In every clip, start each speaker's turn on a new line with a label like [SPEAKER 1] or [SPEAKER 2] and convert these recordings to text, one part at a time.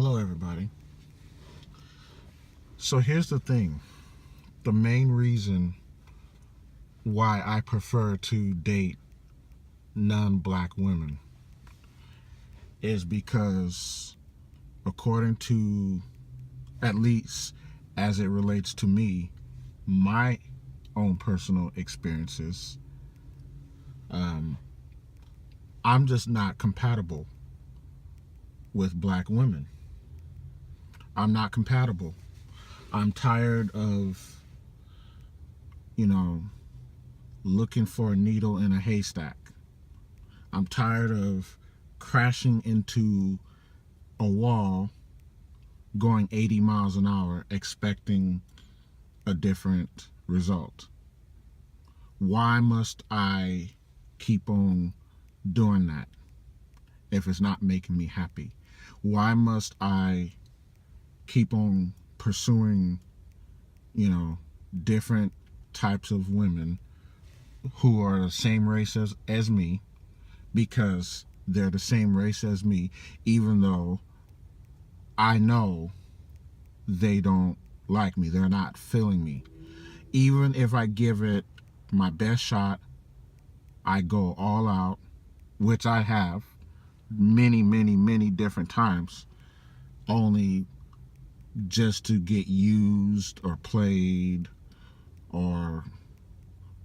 [SPEAKER 1] Hello, everybody. So here's the thing. The main reason why I prefer to date non-black women is because, according to, at least as it relates to me, my own personal experiences, I'm just not compatible with black women. I'm not compatible. I'm tired of, looking for a needle in a haystack. I'm tired of crashing into a wall going 80 miles an hour expecting a different result. Why must I keep on doing that if it's not making me happy? Why must I keep on pursuing, different types of women who are the same race as me because they're the same race as me, even though I know they don't like me, they're not feeling me. Even if I give it my best shot, I go all out, which I have many, many, many different times, only just to get used or played or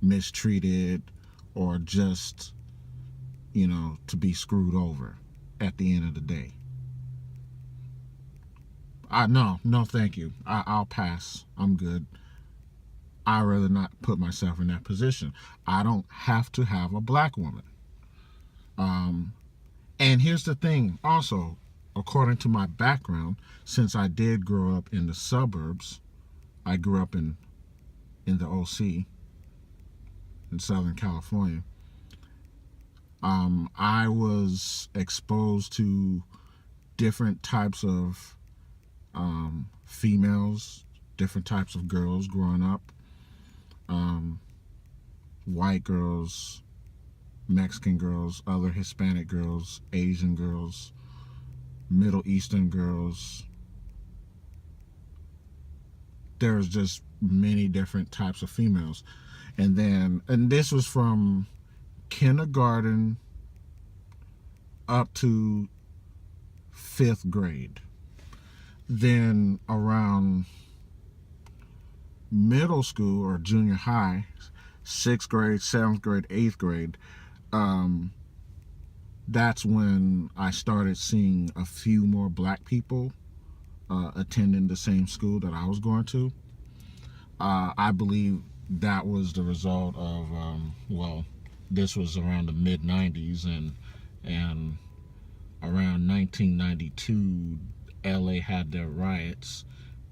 [SPEAKER 1] mistreated or just, to be screwed over at the end of the day. No, thank you. I'll pass. I'm good. I'd rather not put myself in that position. I don't have to have a black woman. And here's the thing also, according to my background, since I did grow up in the suburbs, I grew up in the OC in Southern California. I was exposed to different types of females, different types of girls growing up. White girls, Mexican girls, other Hispanic girls, Asian girls, Middle Eastern girls. There's just many different types of females. And this was from kindergarten up to 5th grade. Then around middle school or junior high, 6th grade, 7th grade, 8th grade, that's when I started seeing a few more black people attending the same school that I was going to. I believe that was the result of, this was around the mid-90s, and around 1992, LA had their riots,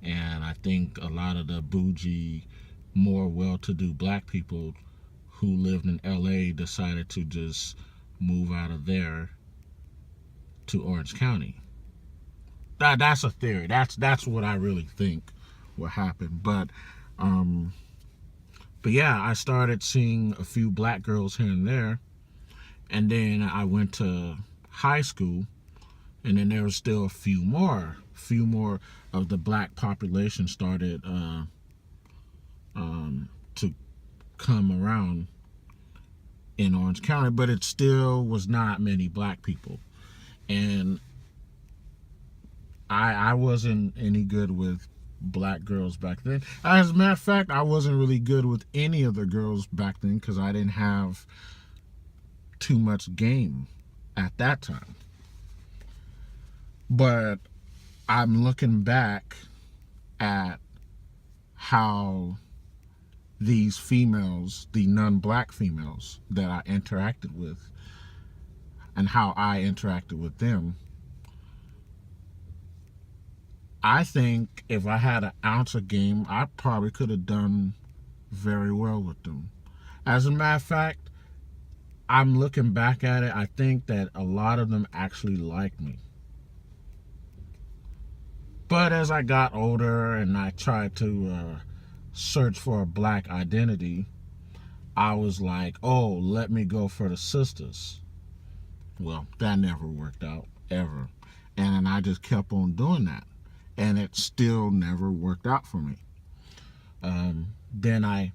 [SPEAKER 1] and I think a lot of the bougie, more well-to-do black people who lived in LA decided to just move out of there to Orange County. That's a theory. That's what I really think will happen. But yeah, I started seeing a few black girls here and there, and then I went to high school, and then there was still a few more of the black population started to come around in Orange County, but it still was not many black people. And I wasn't any good with black girls back then. As a matter of fact, I wasn't really good with any of the girls back then because I didn't have too much game at that time. But I'm looking back at how these females, the non-black females that I interacted with, and how I interacted with them. I think if I had an ounce of game, I probably could have done very well with them. As a matter of fact, I'm looking back at it, I think that a lot of them actually liked me. But as I got older and I tried to search for a black identity, I was like, oh, let me go for the Sistas. Well, that never worked out, ever. And I just kept on doing that. And it still never worked out for me. Then I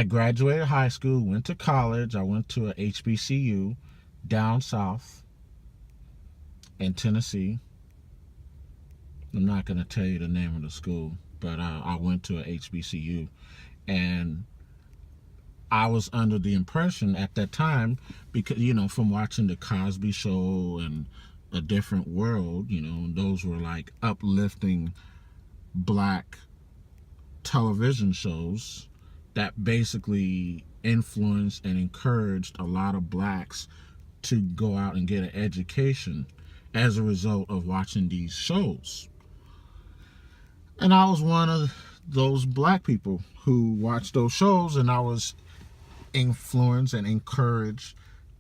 [SPEAKER 1] graduated high school, went to college. I went to a HBCU down south in Tennessee. I'm not going to tell you the name of the school, but I went to a HBCU. And I was under the impression at that time, because, from watching the Cosby Show and A Different World, those were like uplifting black television shows that basically influenced and encouraged a lot of blacks to go out and get an education as a result of watching these shows. And I was one of those black people who watched those shows, and I was influenced and encouraged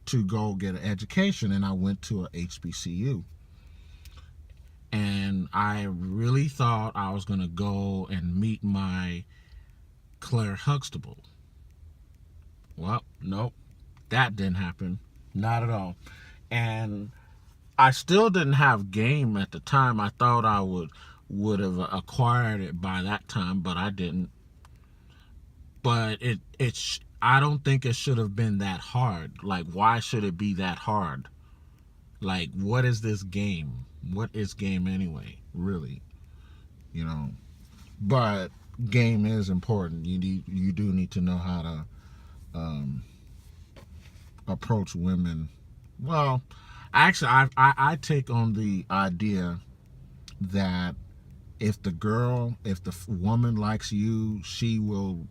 [SPEAKER 1] to go get an education, and I went to a HBCU. And I really thought I was going to go and meet my Claire Huxtable. Well, nope, that didn't happen. Not at all. And I still didn't have game at the time. I thought I would have acquired it by that time, but I didn't. But I don't think it should have been that hard. Like, why should it be that hard? Like, what is this game? What is game anyway, really? But game is important. You do need to know how to approach women. Well, actually, I take on the idea that if the woman likes you, she will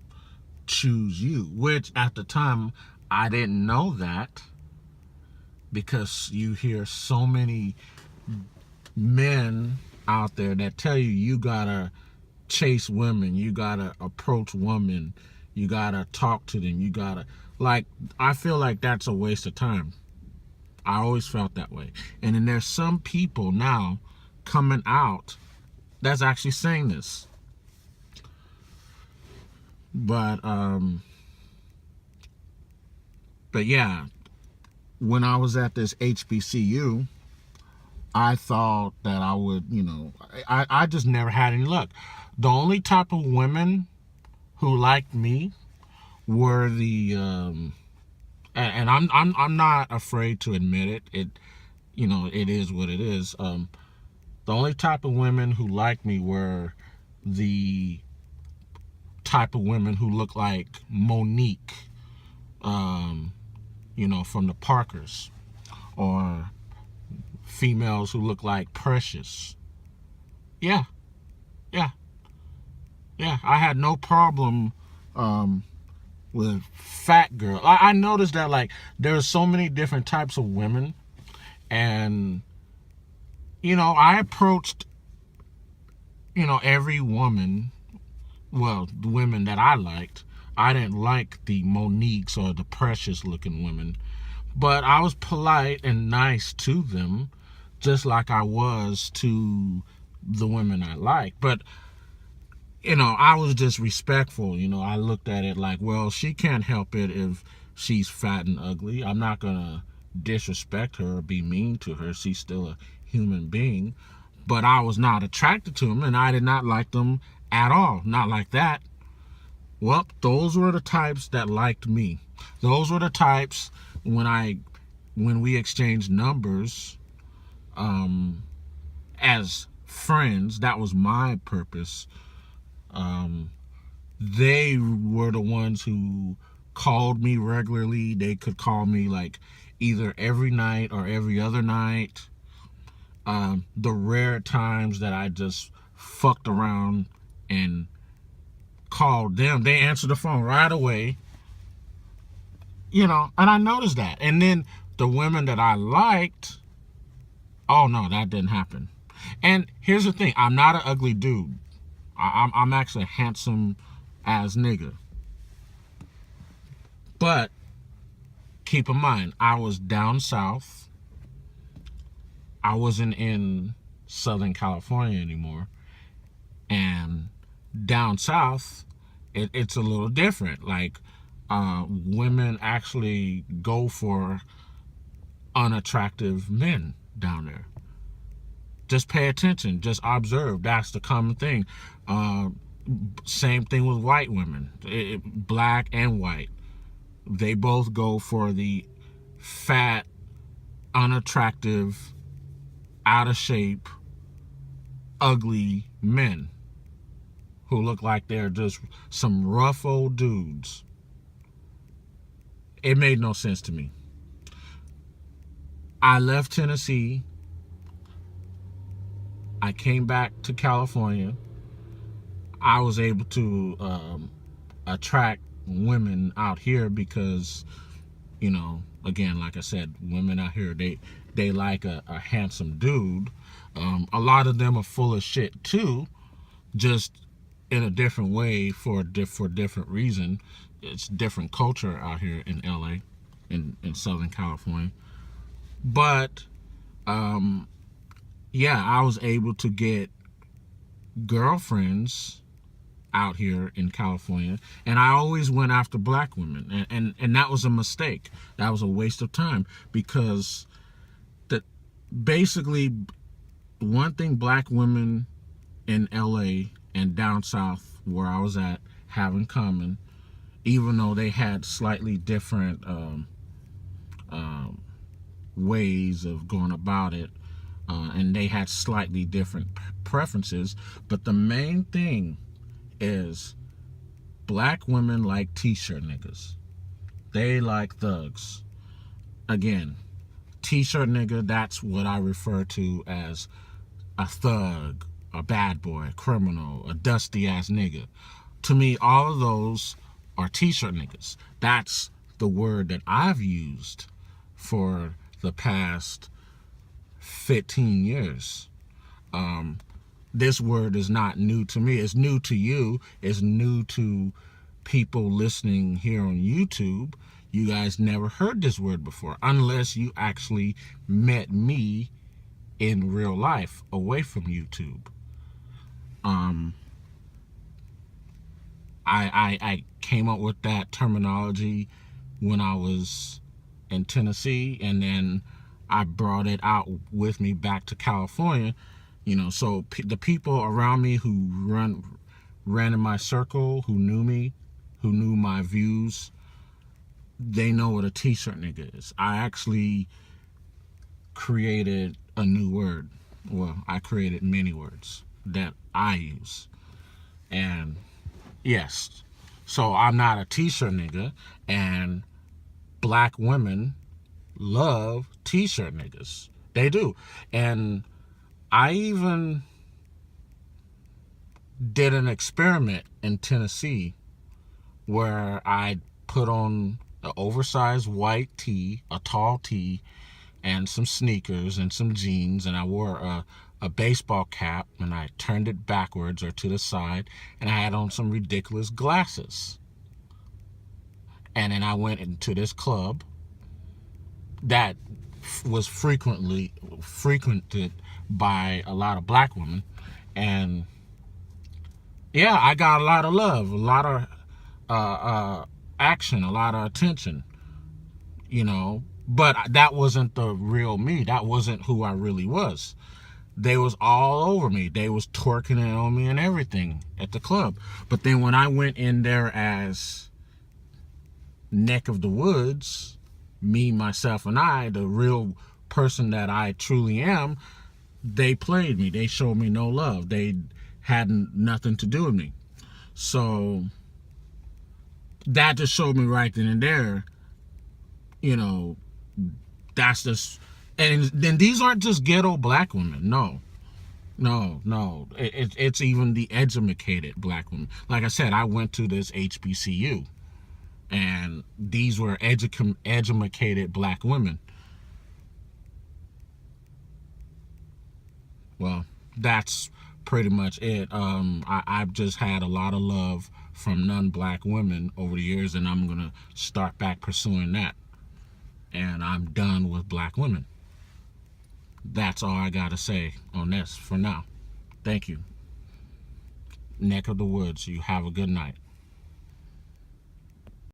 [SPEAKER 1] choose you, which at the time I didn't know that, because you hear so many men out there that tell you gotta chase women, you gotta approach women, you gotta talk to them, I feel like that's a waste of time. I always felt that way. And then there's some people now coming out that's actually saying this. But yeah, when I was at this HBCU, I thought that I would, I just never had any luck. The only type of women who liked me were the, and I'm not afraid to admit it. It is what it is. The only type of women who liked me were the type of women who look like Monique, from the Parkers, or females who look like Precious. Yeah. I had no problem with fat girl. I noticed that there's so many different types of women, and I approached every woman. Well, the women that I liked, I didn't like the Moniques or the Precious looking women, but I was polite and nice to them, just like I was to the women I liked. But I was just respectful. I looked at it like, well, she can't help it if she's fat and ugly. I'm not gonna disrespect her or be mean to her. She's still a human being. But I was not attracted to them, and I did not like them at all. Not like that. Well, those were the types that liked me. Those were the types when we exchanged numbers as friends. That was my purpose. They were the ones who called me regularly. They could call me either every night or every other night. The rare times that I just fucked around and called them, they answered the phone right away. And I noticed that. And then the women that I liked, oh no, that didn't happen. And here's the thing, I'm not an ugly dude. I'm actually a handsome ass nigga. But keep in mind, I was down south. I wasn't in Southern California anymore. And down south, it's a little different. Women actually go for unattractive men down there. Just pay attention. Just observe. That's the common thing. Same thing with white women. Black and white. They both go for the fat, unattractive, out of shape, ugly men who look like they're just some rough old dudes. It made no sense to me. I left Tennessee. I came back to California. I was able to attract women out here because, you know, again, like I said, women out here, they like a handsome dude. A lot of them are full of shit too, just in a different way for different reason. It's different culture out here in LA, in Southern California. But yeah, I was able to get girlfriends out here in California, and I always went after black women, and that was a mistake. That was a waste of time, because basically one thing black women in LA and down south where I was at have in common, even though they had slightly different ways of going about it, and they had slightly different preferences, but the main thing is black women like t-shirt niggas. They like thugs. Again, t-shirt nigga, that's what I refer to as a thug, a bad boy, a criminal, a dusty ass nigga. To me, all of those are t-shirt niggas. That's the word that I've used for the past 15 years. This word is not new to me. It's new to you. It's new to people listening here on YouTube. You guys never heard this word before, unless you actually met me in real life away from YouTube. I came up with that terminology when I was in Tennessee, and then I brought it out with me back to California. You know, so the people around me who ran in my circle, who knew me, who knew my views, they know what a t-shirt nigga is. I actually created a new word. Well, I created many words that I use. And yes, so I'm not a t-shirt nigga, and black women love t-shirt niggas. They do. And I even did an experiment in Tennessee where I put on an oversized white tee, a tall tee, and some sneakers and some jeans, and I wore a baseball cap, and I turned it backwards or to the side, and I had on some ridiculous glasses. And then I went into this club that was frequented by a lot of black women, and yeah, I got a lot of love, a lot of action, a lot of attention, you know. But that wasn't the real me. That wasn't who I really was. They was all over me. They was twerking it on me and everything at the club. But then when I went in there as neck of the woods, me, myself, and I, the real person that I truly am, they played me. They showed me no love. They had nothing to do with me. So that just showed me right then and there, you know, that's just, and then these aren't just ghetto black women. No. It's even the educated black women. Like I said, I went to this HBCU, and these were educated black women. Well, that's pretty much it. I've just had a lot of love from non-black women over the years, and I'm gonna start back pursuing that. And I'm done with black women. That's all I gotta say on this for now. Thank you. Neck of the woods, you have a good night.